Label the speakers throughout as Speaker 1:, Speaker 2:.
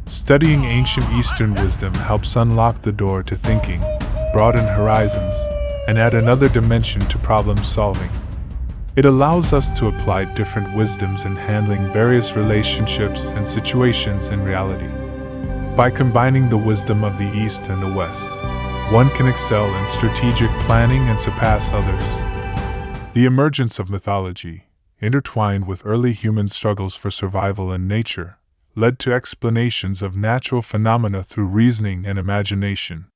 Speaker 1: Studying ancient Eastern wisdom helps unlock the door to thinking, broaden horizons, and add another dimension to problem solving. It allows us to apply different wisdoms in handling various relationships and situations in reality. By combining the wisdom of the East and the West, one can excel in strategic planning and surpass others. The emergence of mythology, intertwined with early human struggles for survival in nature, led to explanations of natural phenomena through reasoning and imagination.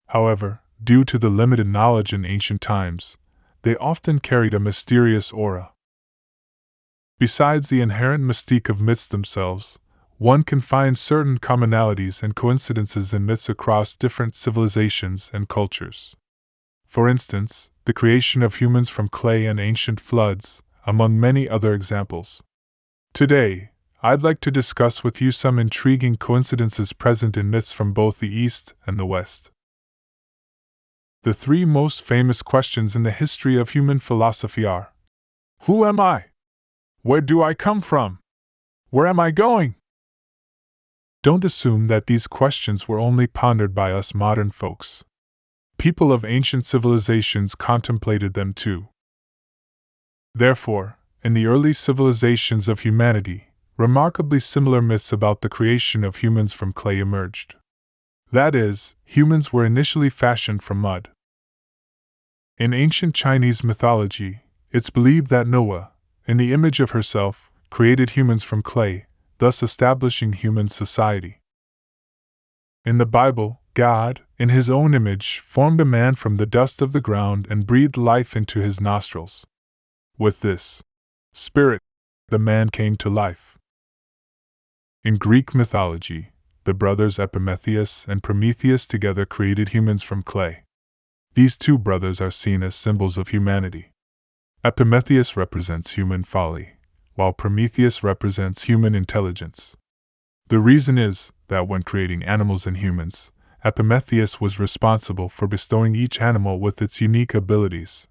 Speaker 1: However, due to the limited knowledge in ancient times, they often carried a mysterious aura. Besides the inherent mystique of myths themselves, one can find certain commonalities and coincidences in myths across different civilizations and cultures. For instance, the creation of humans from clay and ancient floods, among many other examples. Today, I'd like to discuss with you some intriguing coincidences present in myths from both the East and the West. The three most famous questions in the history of human philosophy are: who am I? Where do I come from? Where am I going? Don't assume that these questions were only pondered by us modern folks. People of ancient civilizations contemplated them too. Therefore, in the early civilizations of humanity, remarkably similar myths about the creation of humans from clay emerged. That is, humans were initially fashioned from mud. In ancient Chinese mythology, it's believed that Noah, in the image of herself, created humans from clay, thus establishing human society. In the Bible, God, in his own image, formed a man from the dust of the ground and breathed life into his nostrils. With this spirit, the man came to life. In Greek mythology, the brothers Epimetheus and Prometheus together created humans from clay. These two brothers are seen as symbols of humanity. Epimetheus represents human folly, while Prometheus represents human intelligence. The reason is that when creating animals and humans, Epimetheus was responsible for bestowing each animal with its unique abilities.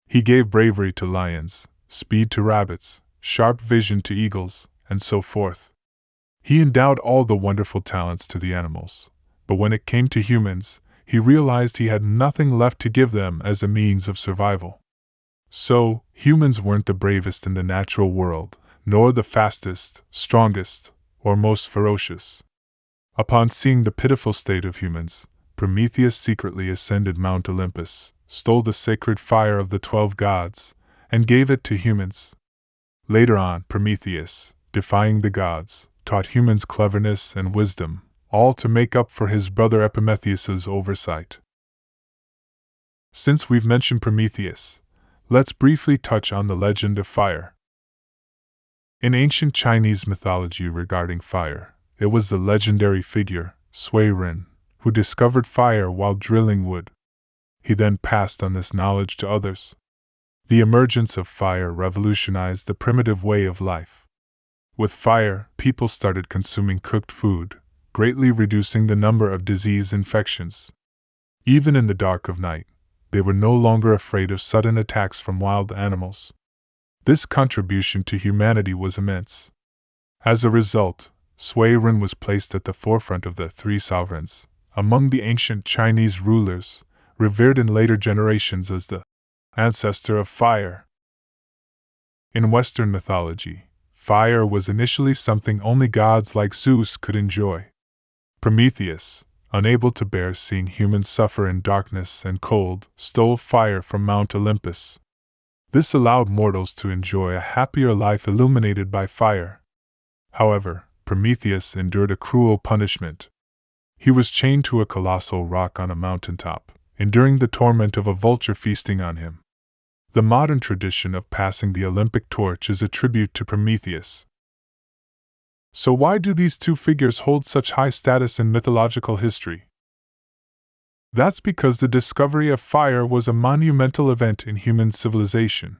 Speaker 1: He gave bravery to lions, speed to rabbits, sharp vision to eagles, and so forth. He endowed all the wonderful talents to the animals, but when it came to humans, he realized he had nothing left to give them as a means of survival. So, humans weren't the bravest in the natural world, nor the fastest, strongest, or most ferocious. Upon seeing the pitiful state of humans, Prometheus secretly ascended Mount Olympus, stole the sacred fire of the 12 gods, and gave it to humans. Later on, Prometheus, defying the gods, taught humans cleverness and wisdom, all to make up for his brother Epimetheus's oversight. Since we've mentioned Prometheus, let's briefly touch on the legend of fire. In ancient Chinese mythology regarding fire, it was the legendary figure, Sui Ren, who discovered fire while drilling wood. He then passed on this knowledge to others. The emergence of fire revolutionized the primitive way of life. With fire, people started consuming cooked food, greatly reducing the number of disease infections. Even in the dark of night, they were no longer afraid of sudden attacks from wild animals. This contribution to humanity was immense. As a result, Sui Ren was placed at the forefront of the three sovereigns, among the ancient Chinese rulers, revered in later generations as the ancestor of fire. In Western mythology, fire was initially something only gods like Zeus could enjoy. Prometheus, unable to bear seeing humans suffer in darkness and cold, stole fire from Mount Olympus. This allowed mortals to enjoy a happier life illuminated by fire. However, Prometheus endured a cruel punishment. He was chained to a colossal rock on a mountaintop, enduring the torment of a vulture feasting on him. The modern tradition of passing the Olympic torch is a tribute to Prometheus. So why do these two figures hold such high status in mythological history? That's because the discovery of fire was a monumental event in human civilization.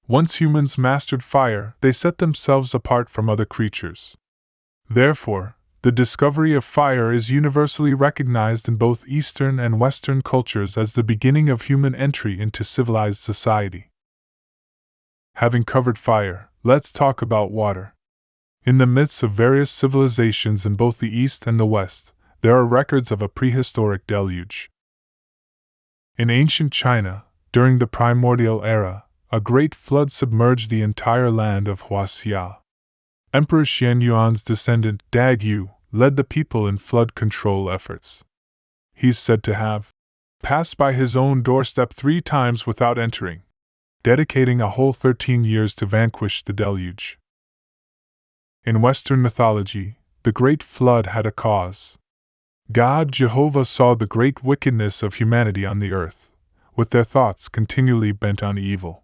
Speaker 1: Once humans mastered fire, they set themselves apart from other creatures. Therefore, the discovery of fire is universally recognized in both Eastern and Western cultures as the beginning of human entry into civilized society. Having covered fire, let's talk about water. In the myths of various civilizations in both the East and the West, there are records of a prehistoric deluge. In ancient China, during the primordial era, a great flood submerged the entire land of Huaxia. Emperor Xian Yuan's descendant, Dag Yu, led the people in flood control efforts. He's said to have passed by his own doorstep 3 times without entering, dedicating a whole 13 years to vanquish the deluge. In Western mythology, the Great Flood had a cause. God Jehovah saw the great wickedness of humanity on the earth, with their thoughts continually bent on evil.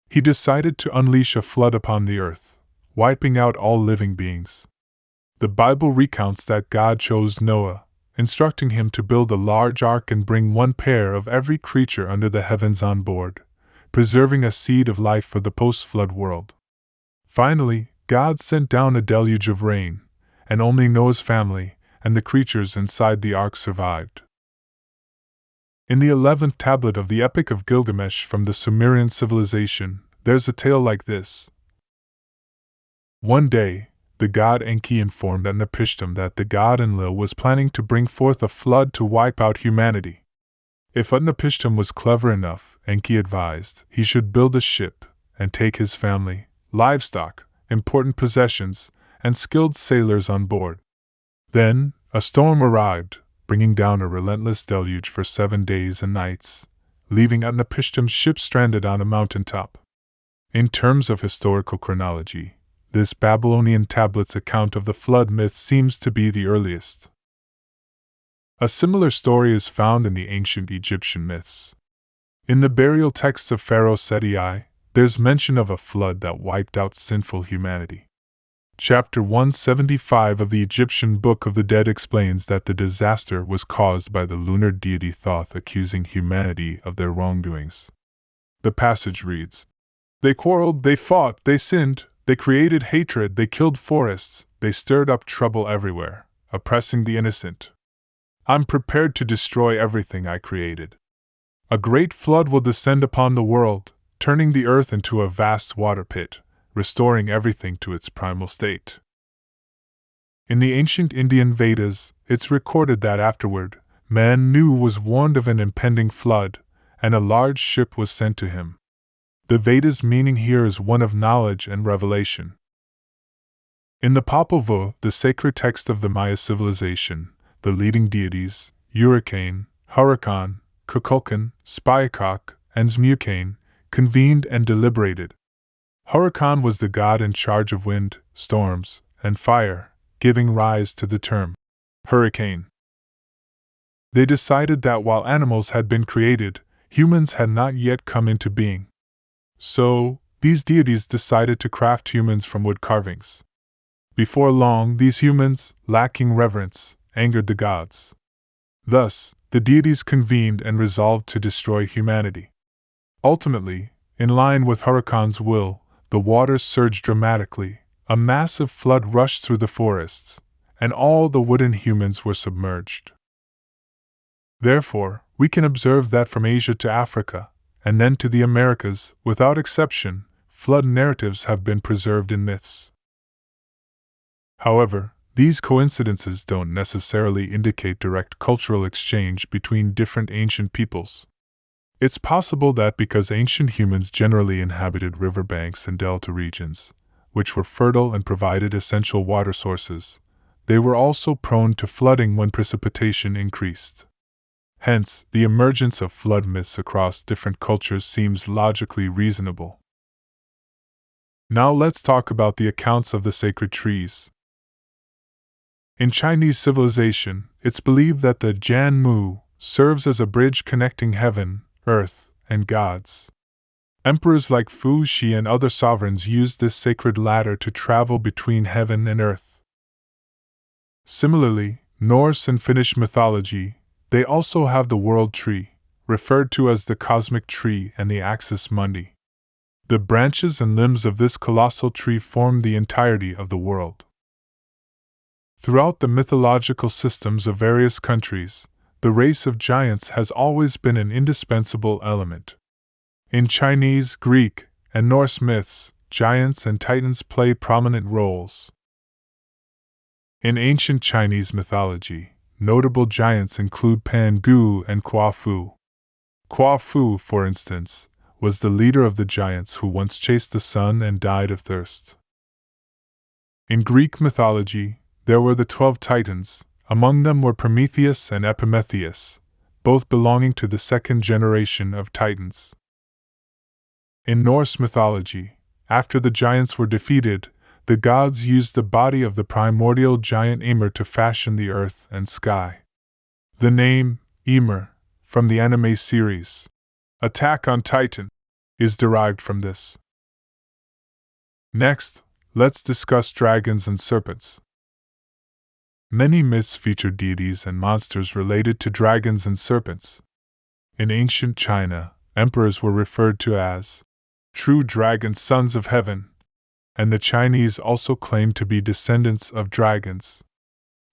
Speaker 1: He decided to unleash a flood upon the earth, wiping out all living beings. The Bible recounts that God chose Noah, instructing him to build a large ark and bring 1 pair of every creature under the heavens on board, preserving a seed of life for the post-flood world. Finally, God sent down a deluge of rain, and only Noah's family and the creatures inside the ark survived. In the 11th tablet of the Epic of Gilgamesh from the Sumerian civilization, there's a tale like this. One day, the god Enki informed Utnapishtim that the god Enlil was planning to bring forth a flood to wipe out humanity. If Utnapishtim was clever enough, Enki advised, he should build a ship and take his family, livestock, important possessions, and skilled sailors on board. Then, a storm arrived, bringing down a relentless deluge for 7 days and nights, leaving Utnapishtim's ship stranded on a mountaintop. In terms of historical chronology, this Babylonian tablet's account of the flood myth seems to be the earliest. A similar story is found in the ancient Egyptian myths. In the burial texts of Pharaoh Seti I, there's mention of a flood that wiped out sinful humanity. Chapter 175 of the Egyptian Book of the Dead explains that the disaster was caused by the lunar deity Thoth accusing humanity of their wrongdoings. The passage reads, "They quarreled, they fought, they sinned, they created hatred, they killed forests, they stirred up trouble everywhere, oppressing the innocent. I'm prepared to destroy everything I created. A great flood will descend upon the world, turning the earth into a vast water pit, restoring everything to its primal state." In the ancient Indian Vedas, it's recorded that afterward, Manu was warned of an impending flood, and a large ship was sent to him. The Vedas' meaning here is one of knowledge and revelation. In the Popol Vuh, the sacred text of the Maya civilization, the leading deities, Hurricane, Huracan, Kukulkan, Spyakok, and Zmucain, convened and deliberated. Huracan was the god in charge of wind, storms, and fire, giving rise to the term hurricane. They decided that while animals had been created, humans had not yet come into being. So, these deities decided to craft humans from wood carvings. Before long, these humans, lacking reverence, angered the gods. Thus, the deities convened and resolved to destroy humanity. Ultimately, in line with Huracan's will, the waters surged dramatically, a massive flood rushed through the forests, and all the wooden humans were submerged. Therefore, we can observe that from Asia to Africa, and then to the Americas, without exception, flood narratives have been preserved in myths. However, these coincidences don't necessarily indicate direct cultural exchange between different ancient peoples. It's possible that because ancient humans generally inhabited riverbanks and delta regions, which were fertile and provided essential water sources, they were also prone to flooding when precipitation increased. Hence, the emergence of flood myths across different cultures seems logically reasonable. Now let's talk about the accounts of the sacred trees. In Chinese civilization, it's believed that the Jian Mu serves as a bridge connecting heaven, earth, and gods. Emperors like Fu Xi and other sovereigns used this sacred ladder to travel between heaven and earth. Similarly, Norse and Finnish mythology, they also have the world tree, referred to as the cosmic tree, and the axis mundi. The branches and limbs of this colossal tree form the entirety of the world. Throughout the mythological systems of various countries, the race of giants has always been an indispensable element. In Chinese, Greek, and Norse myths, giants and titans play prominent roles. In ancient Chinese mythology, notable giants include Pan Gu and Kwa Fu. Kwa Fu, for instance, was the leader of the giants who once chased the sun and died of thirst. In Greek mythology, there were the 12 Titans. Among them were Prometheus and Epimetheus, both belonging to the second generation of Titans. In Norse mythology, after the giants were defeated, the gods used the body of the primordial giant Ymir to fashion the earth and sky. The name, Ymir, from the anime series Attack on Titan, is derived from this. Next, let's discuss dragons and serpents. Many myths feature deities and monsters related to dragons and serpents. In ancient China, emperors were referred to as true dragon sons of heaven, and the Chinese also claimed to be descendants of dragons.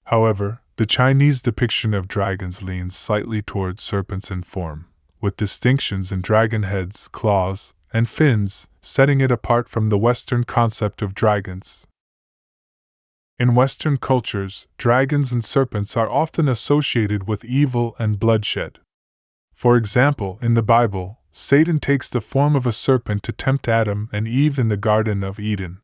Speaker 1: However, the Chinese depiction of dragons leans slightly towards serpents in form, with distinctions in dragon heads, claws, and fins, setting it apart from the Western concept of dragons. In Western cultures, dragons and serpents are often associated with evil and bloodshed. For example, in the Bible, Satan takes the form of a serpent to tempt Adam and Eve in the Garden of Eden.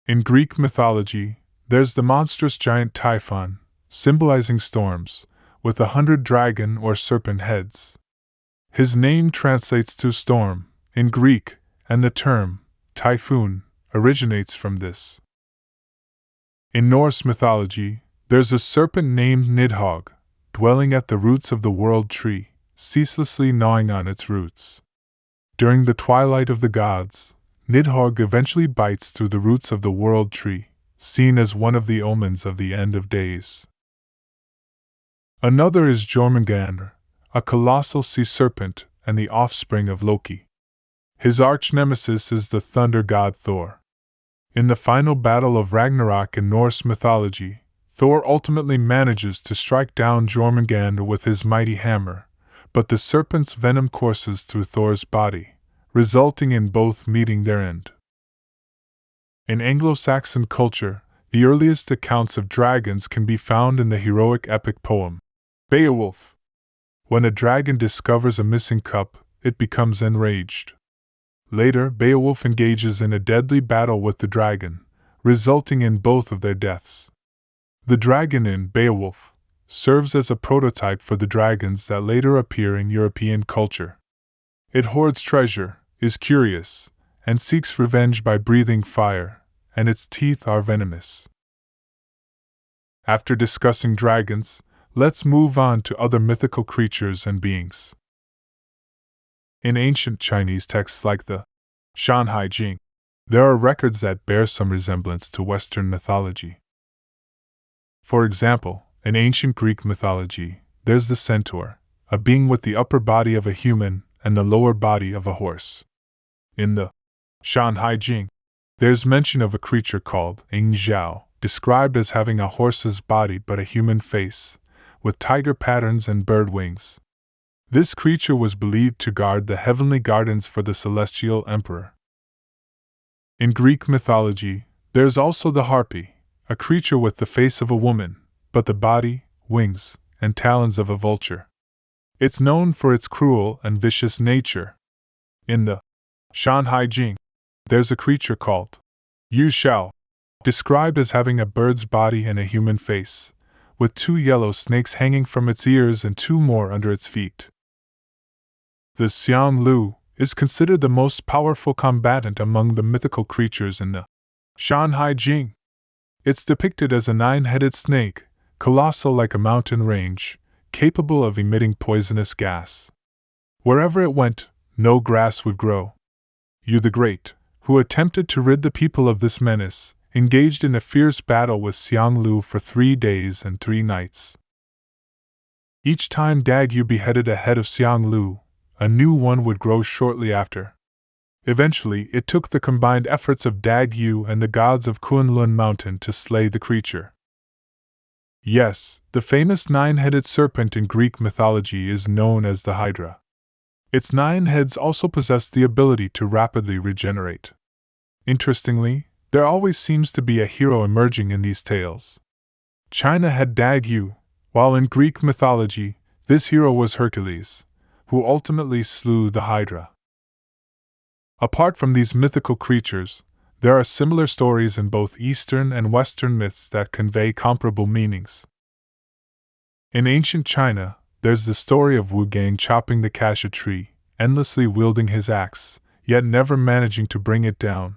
Speaker 1: In Greek mythology, there's the monstrous giant Typhon, symbolizing storms, with 100 dragon or serpent heads. His name translates to storm in Greek, and the term typhoon originates from this. In Norse mythology, there's a serpent named Nidhogg, dwelling at the roots of the world tree, ceaselessly gnawing on its roots. During the twilight of the gods, Nidhogg eventually bites through the roots of the world tree, seen as one of the omens of the end of days. Another is Jormungandr, a colossal sea serpent and the offspring of Loki. His arch-nemesis is the thunder god Thor. In the final battle of Ragnarok in Norse mythology, Thor ultimately manages to strike down Jormungandr with his mighty hammer, but the serpent's venom courses through Thor's body, resulting in both meeting their end. In Anglo-Saxon culture, the earliest accounts of dragons can be found in the heroic epic poem, Beowulf. When a dragon discovers a missing cup, it becomes enraged. Later, Beowulf engages in a deadly battle with the dragon, resulting in both of their deaths. The dragon in Beowulf serves as a prototype for the dragons that later appear in European culture. It hoards treasure, is curious, and seeks revenge by breathing fire, and its teeth are venomous. After discussing dragons, let's move on to other mythical creatures and beings. In ancient Chinese texts like the Shanhai Jing, there are records that bear some resemblance to Western mythology. For example, in ancient Greek mythology, there's the centaur, a being with the upper body of a human and the lower body of a horse. In the Shanhai Jing, there's mention of a creature called Ing Zhao, described as having a horse's body but a human face, with tiger patterns and bird wings. This creature was believed to guard the heavenly gardens for the celestial emperor. In Greek mythology, there's also the harpy, a creature with the face of a woman, but the body, wings, and talons of a vulture. It's known for its cruel and vicious nature. In the Shanhai Jing, there's a creature called Yu Shao, described as having a bird's body and a human face, with 2 yellow snakes hanging from its ears and 2 more under its feet. The Xiang Lu is considered the most powerful combatant among the mythical creatures in the Shanhai Jing. It's depicted as a 9-headed snake, colossal like a mountain range, capable of emitting poisonous gas. Wherever it went, no grass would grow. Yu the Great, who attempted to rid the people of this menace, engaged in a fierce battle with Xiang Lu for 3 days and 3 nights. Each time Dag Yu beheaded a head of Xiang Lu, a new one would grow shortly after. Eventually, it took the combined efforts of Dag Yu and the gods of Kunlun Mountain to slay the creature. Yes, the famous 9-headed serpent in Greek mythology is known as the Hydra. Its 9 heads also possess the ability to rapidly regenerate. Interestingly, There always seems to be a hero emerging in these tales. China had Dagu, while in Greek mythology, this hero was Hercules, who ultimately slew the Hydra. Apart from these mythical creatures, there are similar stories in both Eastern and Western myths that convey comparable meanings. In ancient China, there's the story of Wu Gang chopping the cassia tree, endlessly wielding his axe, yet never managing to bring it down.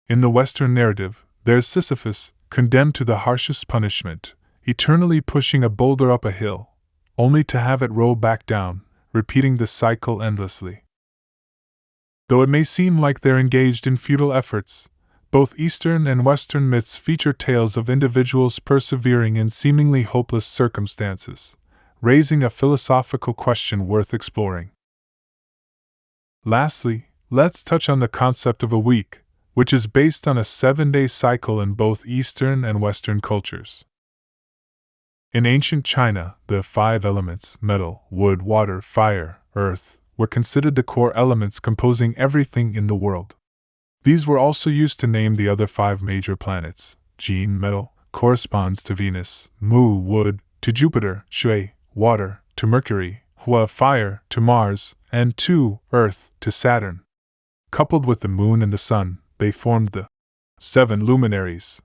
Speaker 1: In the Western narrative, there's Sisyphus, condemned to the harshest punishment, eternally pushing a boulder up a hill, only to have it roll back down, repeating the cycle endlessly. Though it may seem like they're engaged in futile efforts, both Eastern and Western myths feature tales of individuals persevering in seemingly hopeless circumstances, raising a philosophical question worth exploring. Lastly, let's touch on the concept of a week, which is based on a 7-day cycle in both Eastern and Western cultures. In ancient China, the 5 elements, metal, wood, water, fire, earth, were considered the core elements composing everything in the world. These were also used to name the other 5 major planets. Jin, metal, corresponds to Venus; Mu, wood, to Jupiter; Shui, water, to Mercury; Hua, fire, to Mars; and Tu, earth, to Saturn. Coupled with the moon and the sun, they formed the 7 luminaries.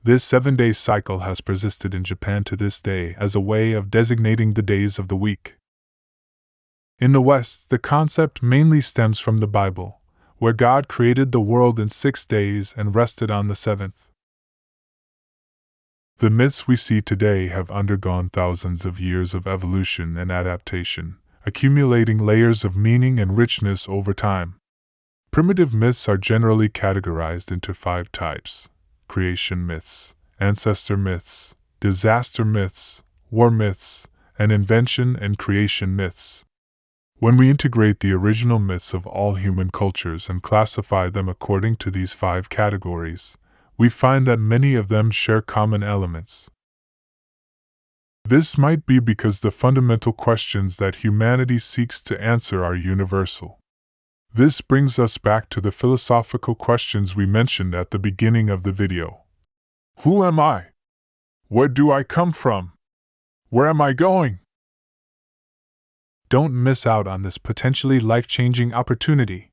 Speaker 1: This 7-day cycle has persisted in Japan to this day as a way of designating the days of the week. In the West, the concept mainly stems from the Bible, where God created the world in 6 days and rested on the 7th. The myths we see today have undergone thousands of years of evolution and adaptation, accumulating layers of meaning and richness over time. Primitive myths are generally categorized into 5 types: creation myths, ancestor myths, disaster myths, war myths, and invention and creation myths. When we integrate the original myths of all human cultures and classify them according to these 5 categories, we find that many of them share common elements. This might be because the fundamental questions that humanity seeks to answer are universal. This brings us back to the philosophical questions we mentioned at the beginning of the video. Who am I? Where do I come from? Where am I going? Don't miss out on this potentially life-changing opportunity.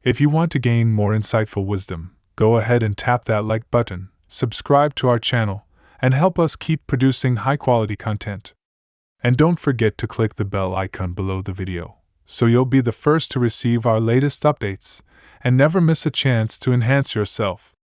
Speaker 1: If you want to gain more insightful wisdom, go ahead and tap that like button, subscribe to our channel, and help us keep producing high-quality content. And don't forget to click the bell icon below the video, so you'll be the first to receive our latest updates, and never miss a chance to enhance yourself.